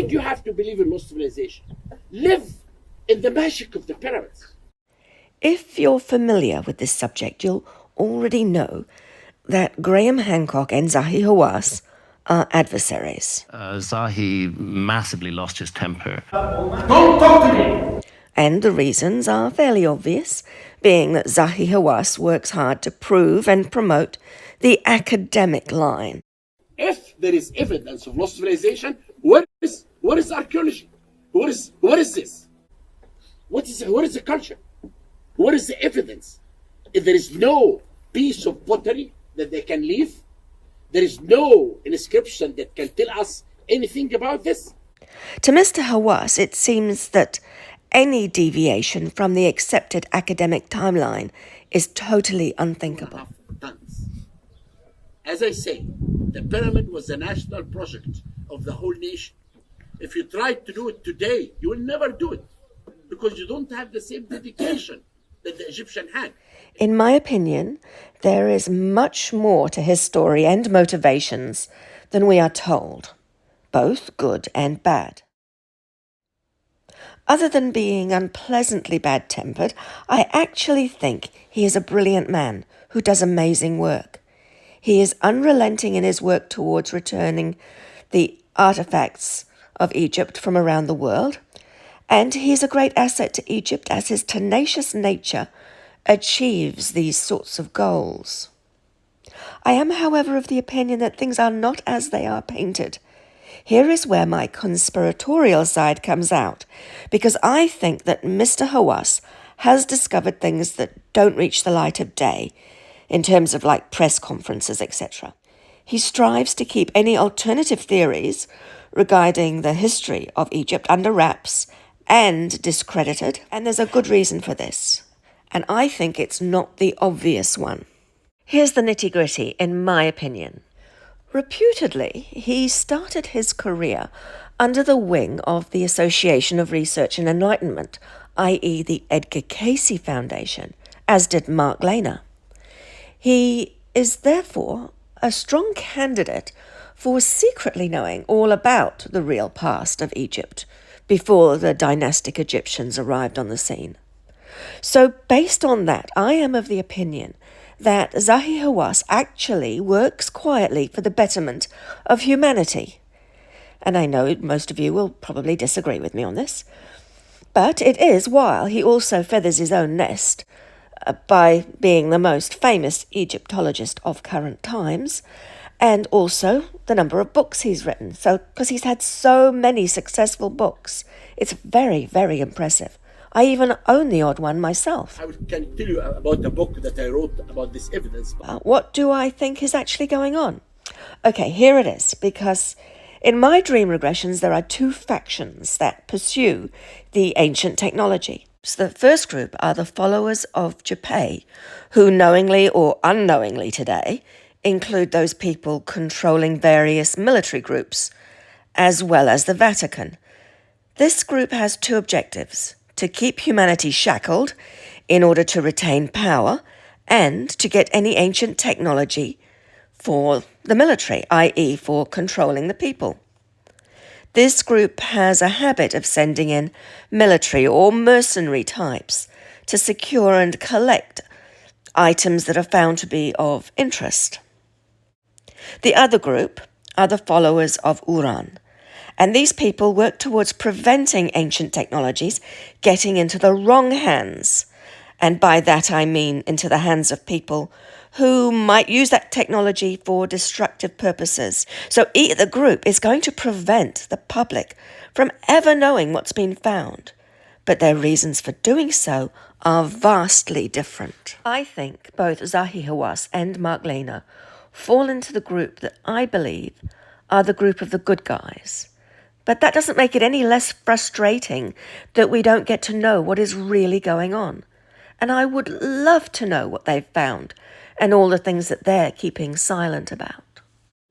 Why do you have to believe in lost civilization? Live in the magic of the pyramids. If you're familiar with this subject, you'll already know that Graham Hancock and Zahi Hawass are adversaries. Zahi massively lost his temper. Don't talk to me! And the reasons are fairly obvious, being that Zahi Hawass works hard to prove and promote the academic line. If there is evidence of lost civilization, what is archaeology? What is this? What is the culture? What is the evidence? If there is no piece of pottery that they can leave, there is no inscription that can tell us anything about this. To Mr. Hawass, it seems that any deviation from the accepted academic timeline is totally unthinkable. Tons. As I say, the pyramid was a national project of the whole nation. If you try to do it today, you will never do it because you don't have the same dedication that the Egyptian had. In my opinion, there is much more to his story and motivations than we are told, both good and bad. Other than being unpleasantly bad-tempered, I actually think he is a brilliant man who does amazing work. He is unrelenting in his work towards returning the artifacts of Egypt from around the world, and he is a great asset to Egypt as his tenacious nature achieves these sorts of goals. I am, however, of the opinion that things are not as they are painted. Here is where my conspiratorial side comes out, because I think that Mr. Hawass has discovered things that don't reach the light of day, in terms of like press conferences, etc. He strives to keep any alternative theories regarding the history of Egypt under wraps and discredited, and there's a good reason for this. And I think it's not the obvious one. Here's the nitty-gritty, in my opinion. Reputedly, he started his career under the wing of the Association of Research and Enlightenment, i.e. the Edgar Cayce Foundation, as did Mark Lehner. He is therefore a strong candidate for secretly knowing all about the real past of Egypt before the dynastic Egyptians arrived on the scene. So based on that, I am of the opinion that Zahi Hawass actually works quietly for the betterment of humanity. And I know most of you will probably disagree with me on this, but it is while he also feathers his own nest by being the most famous Egyptologist of current times, and also the number of books he's written. So, because he's had so many successful books, it's very, very impressive. I even own the odd one myself. I can tell you about the book that I wrote about this evidence. What do I think is actually going on? Okay, here it is, because in my dream regressions, there are two factions that pursue the ancient technology. So the first group are the followers of Japay, who knowingly or unknowingly today include those people controlling various military groups, as well as the Vatican. This group has two objectives: to keep humanity shackled in order to retain power, and to get any ancient technology for the military, i.e. for controlling the people. This group has a habit of sending in military or mercenary types to secure and collect items that are found to be of interest. The other group are the followers of Uran, and these people work towards preventing ancient technologies getting into the wrong hands. And by that I mean into the hands of people who might use that technology for destructive purposes. So either group is going to prevent the public from ever knowing what's been found, but their reasons for doing so are vastly different. I think both Zahi Hawass and Mark Lehner fall into the group that I believe are the group of the good guys. But that doesn't make it any less frustrating that we don't get to know what is really going on. And I would love to know what they've found and all the things that they're keeping silent about.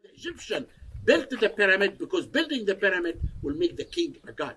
The Egyptian built the pyramid because building the pyramid will make the king a god.